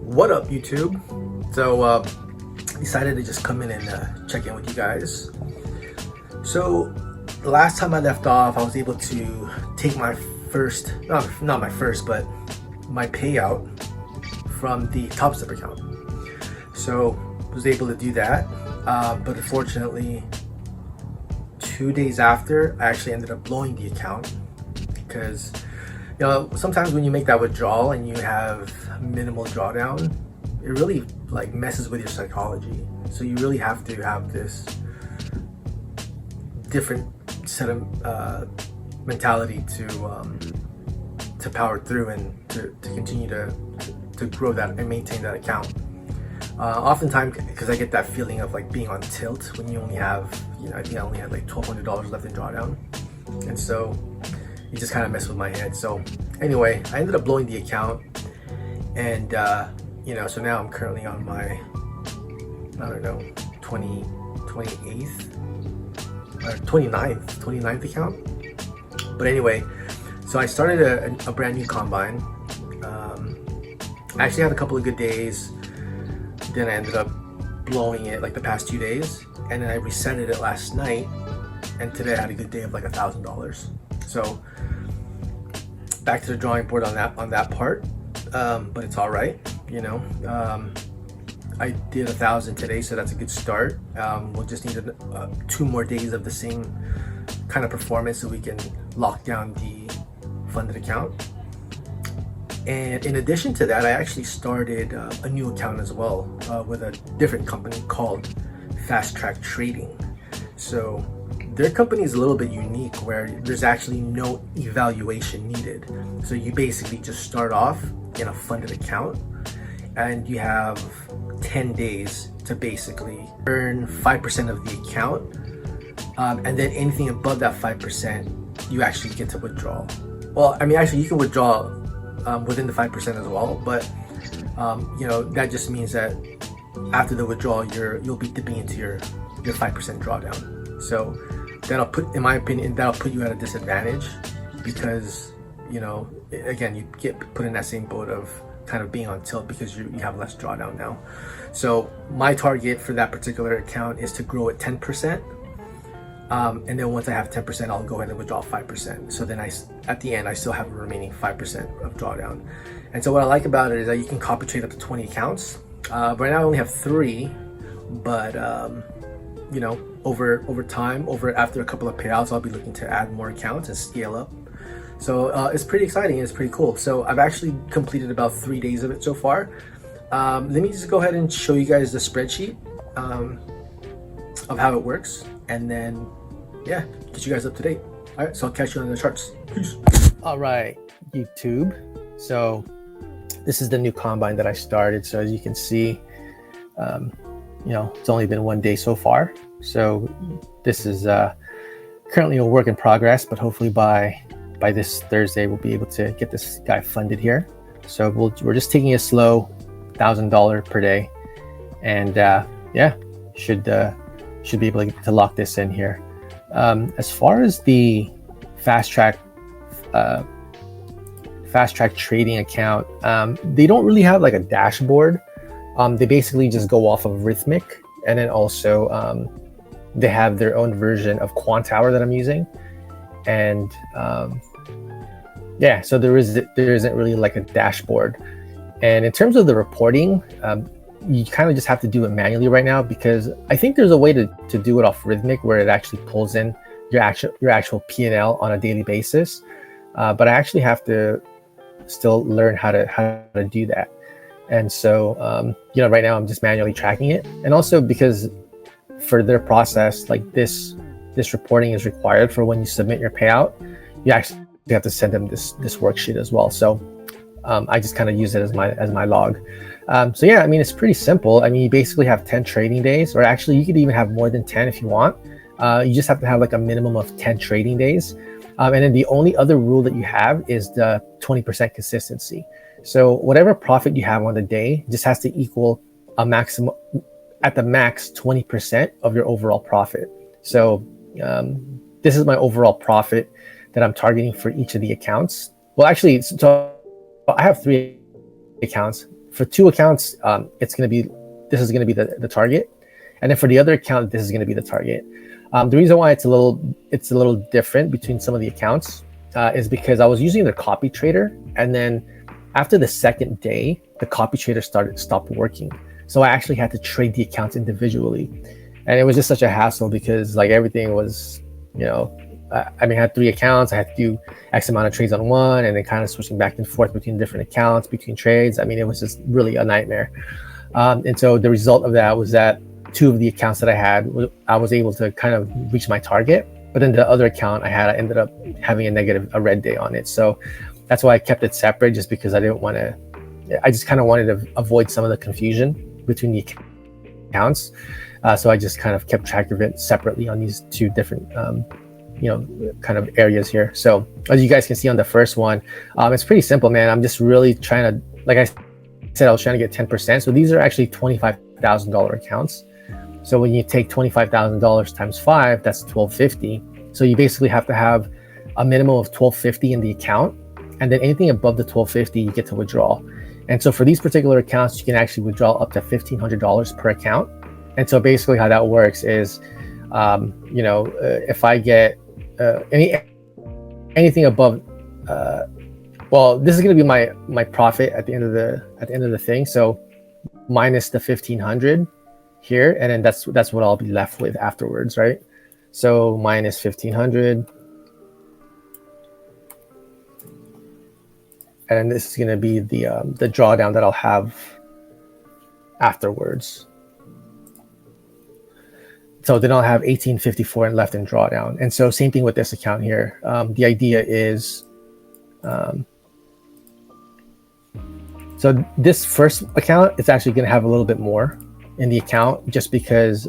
What up, YouTube? So, decided to just come in and check in with you guys. So, the last time I left off, I was able to take my first, not my first, but my payout from the Topstep account. So, was able to do that, but unfortunately, 2 days after, I actually ended up blowing the account because sometimes when you make that withdrawal and you have minimal drawdown, it really like messes with your psychology. So you really have to have this different set of mentality to power through and to continue to grow that and maintain that account. Oftentimes, because I get that feeling of like being on tilt when you only have, I think I only had like $1,200 left in drawdown, and so it just kind of messed with my head. So anyway, I ended up blowing the account, and so now I'm currently on my, I don't know, 28th or 29th account. But anyway, so I started a brand new combine. I actually had a couple of good days. Then I ended up blowing it like the past 2 days, and then I resetted it last night, and today I had a good day of like $1,000. So back to the drawing board on that part, but it's all right. I did 1,000 today, so that's a good start. We'll just need 2 more days of the same kind of performance so we can lock down the funded account. And in addition to that, I actually started a new account as well with a different company called Fast Track Trading. So their company is a little bit unique where there's actually no evaluation needed. So you basically just start off in a funded account and you have 10 days to basically earn 5% of the account. And then anything above that 5%, you actually get to withdraw. Well, I mean, actually you can withdraw within the 5% as well, but that just means that after the withdrawal, you'll be dipping into your 5% drawdown. So that'll put, in my opinion, that'll put you at a disadvantage because again, you get put in that same boat of kind of being on tilt because you have less drawdown now. So my target for that particular account is to grow at 10%. And then once I have 10%, I'll go ahead and withdraw 5%. So then at the end, I still have a remaining 5% of drawdown. And so what I like about it is that you can copy trade up to 20 accounts. Right now I only have 3, but over time, after a couple of payouts, I'll be looking to add more accounts and scale up. So it's pretty exciting. It's pretty cool. So I've actually completed about 3 days of it so far. Let me just go ahead and show you guys the spreadsheet of how it works, and then get you guys up to date. All right, so I'll catch you on the charts. Peace. All right, YouTube. So this is the new combine that I started. So as you can see, it's only been 1 day so far. So this is currently a work in progress, but hopefully by this Thursday, we'll be able to get this guy funded here. So we're just taking it slow, $1,000 per day, and should be able to lock this in here. As far as the fast track trading account, they don't really have like a dashboard. They basically just go off of Rhythmic, and then also they have their own version of Quant Hour that I'm using, and so there isn't really like a dashboard. And in terms of the reporting, you kind of just have to do it manually right now, because I think there's a way to do it off Rhythmic where it actually pulls in your actual P&L on a daily basis. But I actually have to still learn how to do that. And so, right now I'm just manually tracking it. And also because for their process, like this reporting is required for when you submit your payout, you actually have to send them this worksheet as well. So I just kind of use it as my log. It's pretty simple. I mean, you basically have 10 trading days, or actually you could even have more than 10 if you want. You just have to have like a minimum of 10 trading days. And then the only other rule that you have is the 20% consistency. So whatever profit you have on the day just has to equal a maximum, at the max, 20% of your overall profit. So this is my overall profit that I'm targeting for each of the accounts. Well, actually, so I have 3 accounts. for 2 accounts, this is going to be the target, and then for the other account, this is going to be the target. The reason why it's a little different between some of the accounts is because I was using the copy trader, and then after the second day, the copy trader stopped working. So I actually had to trade the accounts individually, and it was just such a hassle because like everything was, I had 3 accounts. I had to do X amount of trades on one, and then kind of switching back and forth between different accounts, between trades. I mean, it was just really a nightmare. And so the result of that was that 2 of the accounts that I had, I was able to kind of reach my target. But then the other account I ended up having a red day on it. So that's why I kept it separate, just because I just kind of wanted to avoid some of the confusion between the accounts. So I just kind of kept track of it separately on these 2 different kind of areas here. So as you guys can see on the first one, it's pretty simple, man. I'm just really trying to, like I said, I was trying to get 10%. So these are actually $25,000 accounts. So when you take $25,000 times 5, that's $1,250. So you basically have to have a minimum of $1,250 in the account, and then anything above the $1,250 you get to withdraw. And so for these particular accounts, you can actually withdraw up to $1,500 per account. And so basically how that works is, if I get anything above, this is going to be my profit at the end of the thing. So minus the 1,500 here, and then that's what I'll be left with afterwards, right? So minus 1,500, and then this is going to be the drawdown that I'll have afterwards. So then I'll have 1,854 left in drawdown. And so same thing with this account here. The idea is, so this first account is actually going to have a little bit more in the account, just because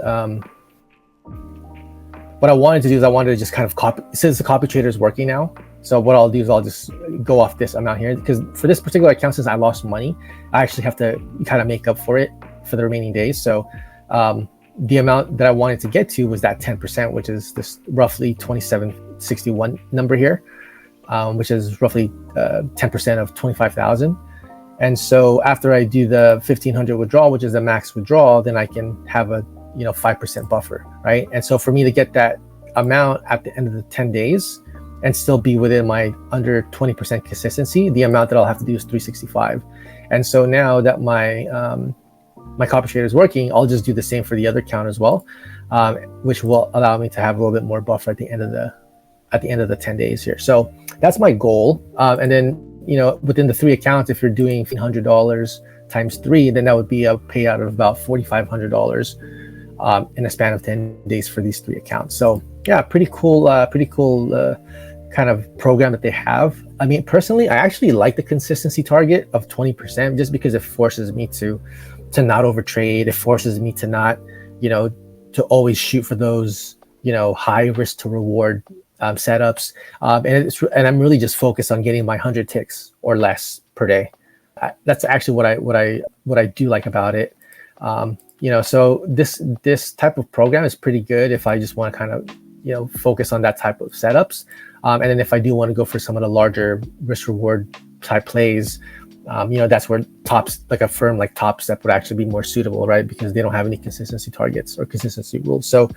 what I wanted to do is I wanted to just kind of copy, since the copy trader is working now. So what I'll do is I'll just go off this amount here, because for this particular account, since I lost money, I actually have to kind of make up for it for the remaining days. So the amount that I wanted to get to was that 10%, which is this roughly 2761 number here, which is roughly 10% of 25,000. And so after I do the 1,500 withdrawal, which is the max withdrawal, then I can have a 5% buffer, right? And so for me to get that amount at the end of the 10 days and still be within my under 20% consistency, the amount that I'll have to do is 365. And so now that my copy trader is working, I'll just do the same for the other account as well, which will allow me to have a little bit more buffer at the end of the 10 days here. So that's my goal. And then, within the 3 accounts, if you're doing $1,500 times 3, then that would be a payout of about $4,500 in a span of 10 days for these 3 accounts. So yeah, pretty cool kind of program that they have. I mean, personally, I actually like the consistency target of 20%, just because it forces me to not overtrade. It forces me to not, to always shoot for those, high risk to reward setups. And I'm really just focused on getting my 100 ticks or less per day. That's actually what I do like about it. So this type of program is pretty good if I just want to kind of, focus on that type of setups. And then if I do want to go for some of the larger risk reward type plays, that's where like a firm like Topstep would actually be more suitable, right? Because they don't have any consistency targets or consistency rules. So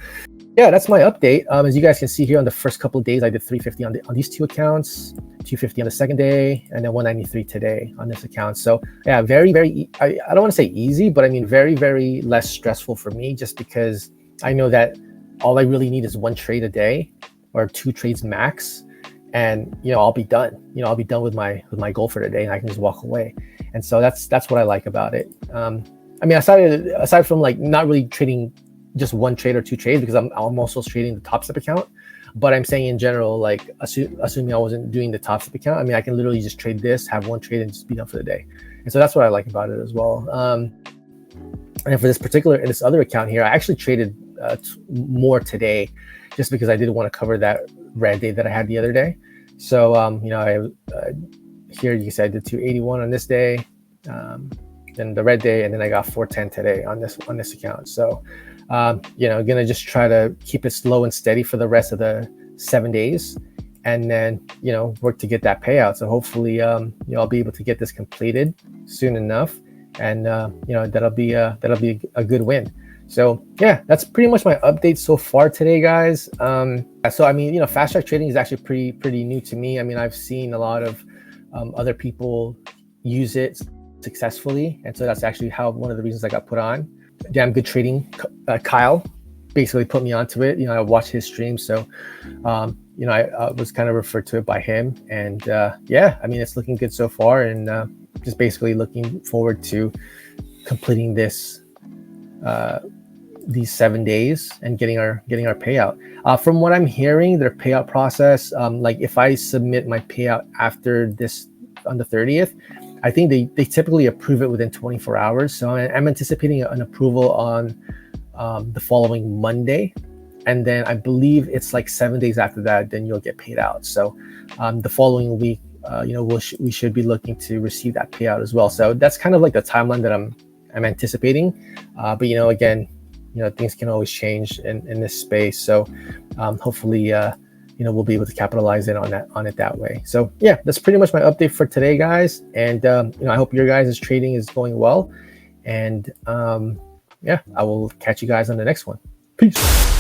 yeah, that's my update. As you guys can see here, on the first couple of days, I did 350 on these 2 accounts, 250 on the second day, and then 193 today on this account. So yeah, very, very, I don't want to say easy, but I mean, very, very less stressful for me, just because I know that all I really need is 1 trade a day or 2 trades max. And, I'll be done. I'll be done with my goal for the day, and I can just walk away. And so that's what I like about it. I mean, aside from like not really trading just 1 trade or 2 trades, because I'm also trading the Topstep account. But I'm saying in general, like assuming I wasn't doing the Topstep account, I mean, I can literally just trade this, have 1 trade, and just be done for the day. And so that's what I like about it as well. And for this other account here, I actually traded more today, just because I didn't want to cover that red day that I had the other day. So here you can see I did 281 on this day, then the red day, and then I got 410 today on this account. So gonna just try to keep it slow and steady for the rest of the 7 days, and then work to get that payout. So hopefully I'll be able to get this completed soon enough, and that'll be a good win. So yeah, that's pretty much my update so far today, guys. So I mean, fast track trading is actually pretty new to me. I mean, I've seen a lot of other people use it successfully, and so that's actually one of the reasons I got put on. Damn Good Trading, Kyle basically put me onto it. I watched his stream, so I was kind of referred to it by him, and yeah, I mean, it's looking good so far, and just basically looking forward to completing these 7 days and getting our payout. From what I'm hearing, their payout process, like if I submit my payout after this on the 30th, I think they typically approve it within 24 hours. So I'm anticipating an approval on the following Monday, and then I believe it's like 7 days after that, then you'll get paid out. So the following week, we should be looking to receive that payout as well. So that's kind of like the timeline that I'm anticipating. But again, things can always change in this space. So hopefully, we'll be able to capitalize on it that way. So yeah, that's pretty much my update for today, guys. And I hope your guys' trading is going well. And yeah, I will catch you guys on the next one. Peace.